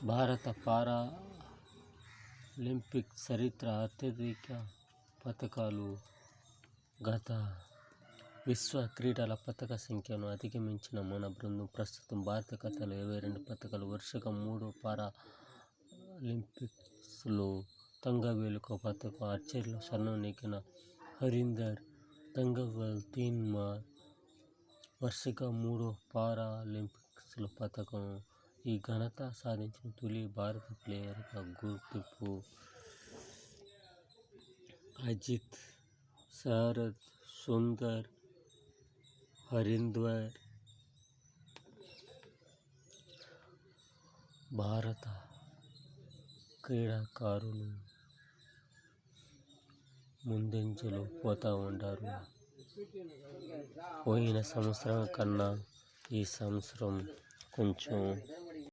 భారత పారాలింపిక్ చరిత్ర అత్యధిక పతకాలు గత విశ్వ క్రీడల పతక సంఖ్యను అధిగమించిన మన బృందం ప్రస్తుతం భారత ఖాతాలో 22 పతకాలు. వరుసగా 3 పారాలింపిక్స్లో తంగవేలుక పతకం, ఆర్చరీలో స్వర్ణం నెగ్గిన హరీందర్ తంగవల్ తీన్మార్ వరుసగా 3 పారాలింపిక్స్లో పతకం. ఈ ఘనత సాధించిన తొలి భారత ప్లేయర్గా గుర్తింపు. అజిత్, శరద్, సుందర్, హరీందర్ భారత క్రీడాకారులు ముందంజలో పోతూ ఉంటారు. పోయిన సంవత్సరం కన్నా ఈ సంవత్సరం కొంచెం